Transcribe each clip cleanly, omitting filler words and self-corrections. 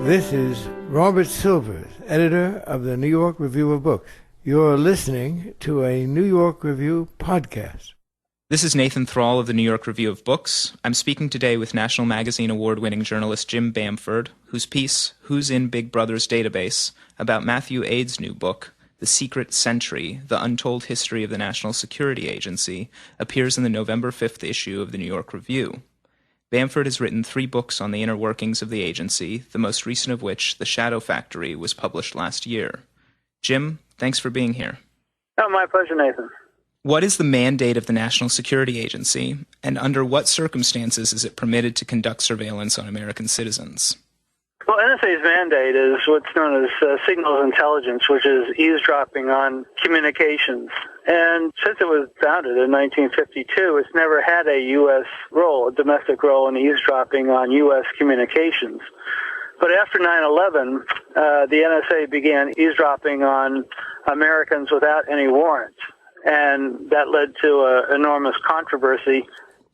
This is Robert Silvers, editor of the New York Review of Books. You're listening to a New York Review podcast. This is Nathan Thrall of the New York Review of Books. I'm speaking today with National Magazine Award-winning journalist Jim Bamford, whose piece, Who's in Big Brother's Database, about Matthew Aid's new book, The Secret Century, The Untold History of the National Security Agency, appears in the November 5th issue of the New York Review. Bamford has written 3 books on the inner workings of the agency, the most recent of which, The Shadow Factory, was published last year. Jim, thanks for being here. Oh, my pleasure, Nathan. What is the mandate of the National Security Agency, and under what circumstances is it permitted to conduct surveillance on American citizens? Well, NSA's mandate is what's known as signals intelligence, which is eavesdropping on communications. And since it was founded in 1952, it's never had a U.S. role, a domestic role in eavesdropping on U.S. communications. But after 9/11, the NSA began eavesdropping on Americans without any warrant, and that led to an enormous controversy.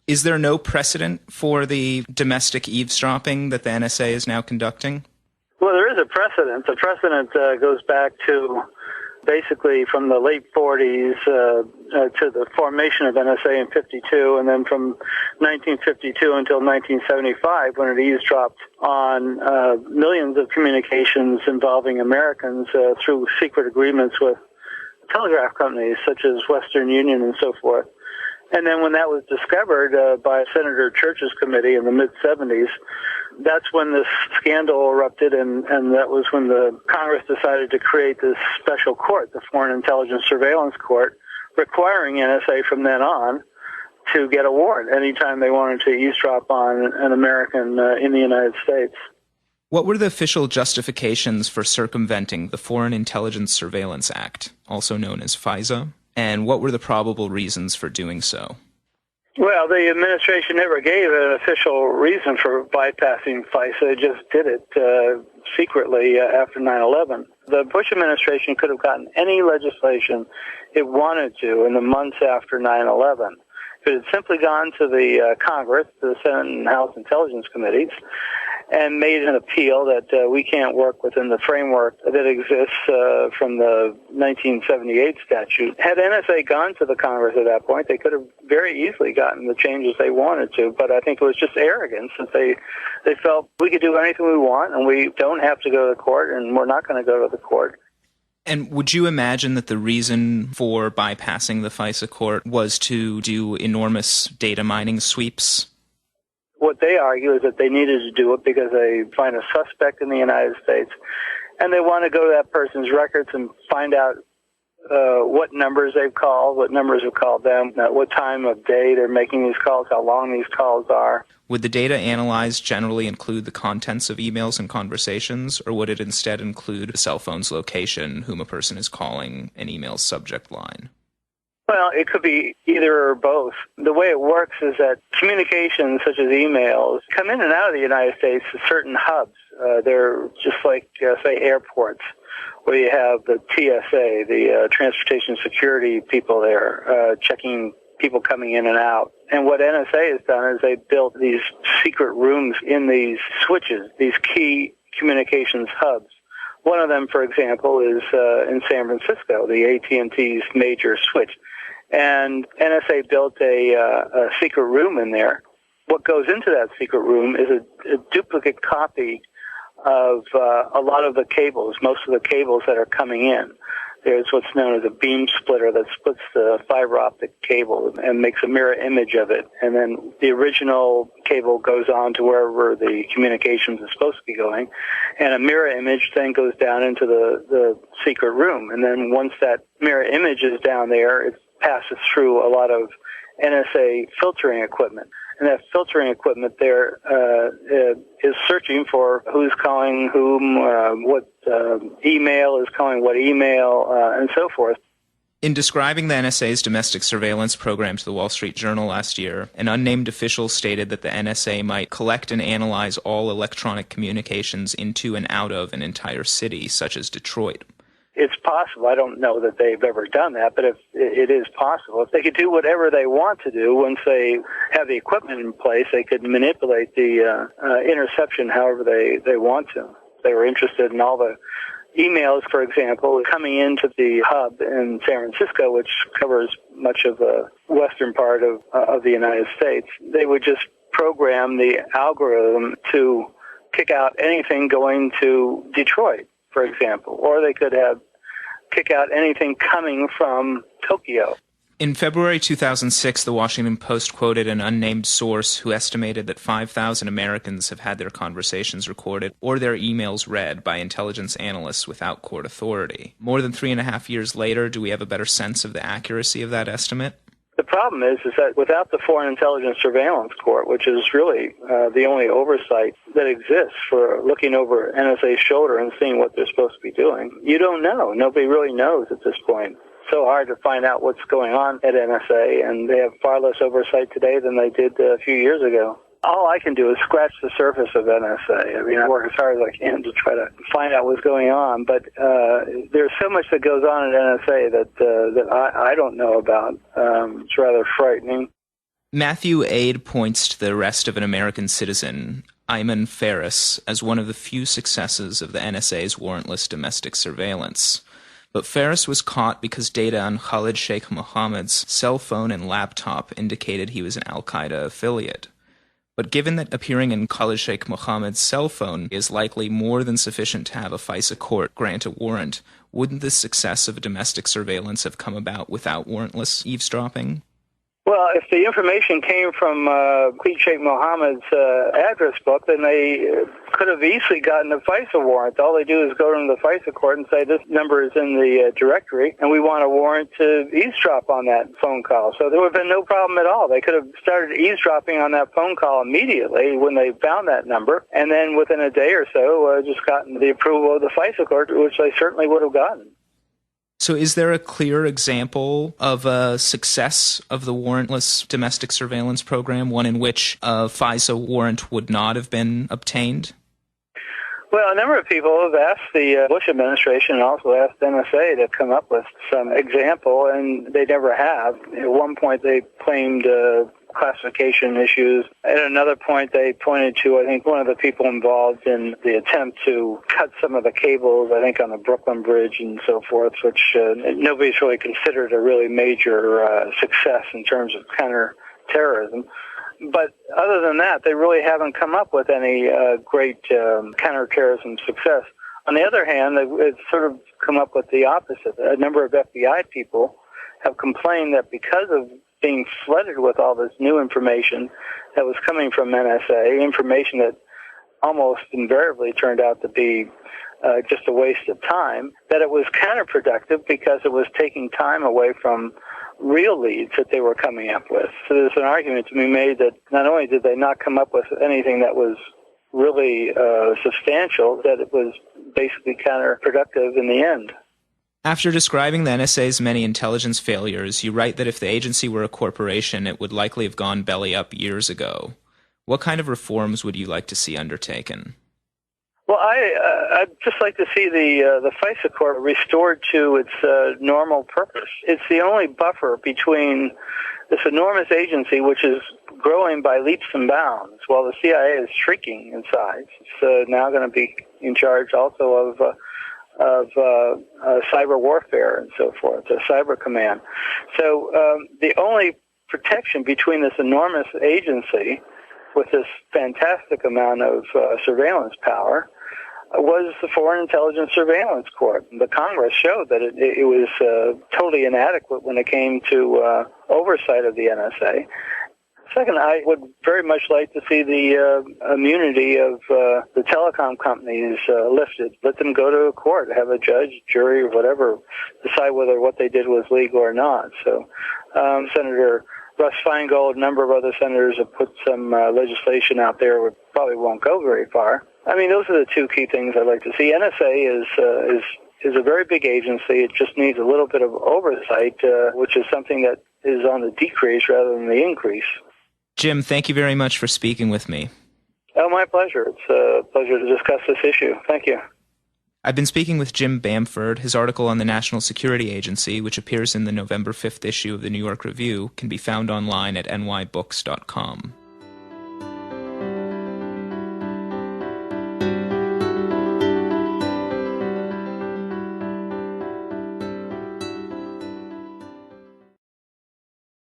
Is there no precedent for the domestic eavesdropping that the NSA is now conducting? Well, there is a precedent. The precedent goes back to basically from the late 40s to the formation of NSA in 52, and then from 1952 until 1975 when it eavesdropped on millions of communications involving Americans through secret agreements with telegraph companies such as Western Union and so forth. And then when that was discovered by Senator Church's committee in the mid-70s, that's when this scandal erupted, and that was when the Congress decided to create this special court, the Foreign Intelligence Surveillance Court, requiring NSA from then on to get a warrant anytime they wanted to eavesdrop on an American in the United States. What were the official justifications for circumventing the Foreign Intelligence Surveillance Act, also known as FISA? And what were the probable reasons for doing so? Well, the administration never gave an official reason for bypassing FISA. It just did it secretly after 9/11. The Bush administration could have gotten any legislation it wanted to in the months after 9/11. If it had simply gone to the Congress, to the Senate and House Intelligence Committees, and made an appeal that we can't work within the framework that exists from the 1978 statute. Had NSA gone to the Congress at that point, they could have very easily gotten the changes they wanted to, but I think it was just arrogance that they felt we could do anything we want and we don't have to go to the court and we're not going to go to the court. And would you imagine that the reason for bypassing the FISA court was to do enormous data mining sweeps? What they argue is that they needed to do it because they find a suspect in the United States, and they want to go to that person's records and find out what numbers they've called, what numbers have called them, what time of day they're making these calls, how long these calls are. Would the data analyzed generally include the contents of emails and conversations, or would it instead include a cell phone's location, whom a person is calling, an email's subject line? Well, it could be either or both. The way it works is that communications such as emails come in and out of the United States to certain hubs. They're just like, say, airports, where you have the TSA, the Transportation Security people there, checking people coming in and out. And what NSA has done is they built these secret rooms in these switches, these key communications hubs. One of them, for example, is in San Francisco, the AT&T's major switch. And NSA built a secret room in there. What goes into that secret room is a duplicate copy of a lot of the cables, most of the cables that are coming in. There's what's known as a beam splitter that splits the fiber optic cable and makes a mirror image of it. And then the original cable goes on to wherever the communications is supposed to be going. And a mirror image then goes down into the secret room. And then once that mirror image is down there, it passes through a lot of NSA filtering equipment. And that filtering equipment there is searching for who's calling whom, what email is calling what email, and so forth. In describing the NSA's domestic surveillance program to the Wall Street Journal last year, an unnamed official stated that the NSA might collect and analyze all electronic communications into and out of an entire city, such as Detroit. It's possible. I don't know that they've ever done that, but if it is possible. If they could do whatever they want to do, once they have the equipment in place, they could manipulate the interception however they want to. They were interested in all the emails, for example, coming into the hub in San Francisco, which covers much of the western part of the United States. They would just program the algorithm to kick out anything going to Detroit, for example, or they could have kick out anything coming from Tokyo. In February 2006, the Washington Post quoted an unnamed source who estimated that 5,000 Americans have had their conversations recorded or their emails read by intelligence analysts without court authority. More than 3.5 years later, do we have a better sense of the accuracy of that estimate? The problem is that without the Foreign Intelligence Surveillance Court, which is really the only oversight that exists for looking over NSA's shoulder and seeing what they're supposed to be doing, you don't know. Nobody really knows at this point. So hard to find out what's going on at NSA, and they have far less oversight today than they did a few years ago. All I can do is scratch the surface of NSA. I mean, I work as hard as I can to try to find out what's going on, but there's so much that goes on at NSA that I don't know about. It's rather frightening. Matthew Aid points to the arrest of an American citizen, Ayman Farris, as one of the few successes of the NSA's warrantless domestic surveillance. But Farris was caught because data on Khalid Sheikh Mohammed's cell phone and laptop indicated he was an al-Qaeda affiliate. But given that appearing in Khalid Sheikh Mohammed's cell phone is likely more than sufficient to have a FISA court grant a warrant, wouldn't the success of domestic surveillance have come about without warrantless eavesdropping? Well, if the information came from Khalid Sheikh Mohammed's address book, then they could have easily gotten a FISA warrant. All they do is go to the FISA court and say, this number is in the directory, and we want a warrant to eavesdrop on that phone call. So there would have been no problem at all. They could have started eavesdropping on that phone call immediately when they found that number, and then within a day or so, just gotten the approval of the FISA court, which they certainly would have gotten. So is there a clear example of a success of the warrantless domestic surveillance program, one in which a FISA warrant would not have been obtained? Well, a number of people have asked the Bush administration and also asked NSA to come up with some example, and they never have. At one point, they claimed classification issues. At another point, they pointed to, I think, one of the people involved in the attempt to cut some of the cables, I think, on the Brooklyn Bridge and so forth, which nobody's really considered a really major success in terms of counterterrorism. But other than that, they really haven't come up with any great counterterrorism success. On the other hand, it's sort of come up with the opposite. A number of FBI people have complained that because of being flooded with all this new information that was coming from NSA, information that almost invariably turned out to be just a waste of time, that it was counterproductive because it was taking time away from real leads that they were coming up with. So there's an argument to be made that not only did they not come up with anything that was really substantial, that it was basically counterproductive in the end. After describing the NSA's many intelligence failures, you write that if the agency were a corporation, it would likely have gone belly up years ago. What kind of reforms would you like to see undertaken? Well, I'd just like to see the FISA court restored to its normal purpose. It's the only buffer between this enormous agency, which is growing by leaps and bounds, while the CIA is shrinking in size. It's now going to be in charge also of cyber warfare and so forth, the cyber command. So the only protection between this enormous agency with this fantastic amount of surveillance power was the Foreign Intelligence Surveillance Court. The Congress showed that it was totally inadequate when it came to oversight of the NSA. Second, I would very much like to see the immunity of the telecom companies lifted. Let them go to a court, have a judge, jury, or whatever, decide whether what they did was legal or not. So Senator Russ Feingold, a number of other senators have put some legislation out there which probably won't go very far. I mean, those are the two key things I'd like to see. NSA is a very big agency. It just needs a little bit of oversight, which is something that is on the decrease rather than the increase. Jim, thank you very much for speaking with me. Oh, my pleasure. It's a pleasure to discuss this issue. Thank you. I've been speaking with Jim Bamford. His article on the National Security Agency, which appears in the November 5th issue of the New York Review, can be found online at nybooks.com.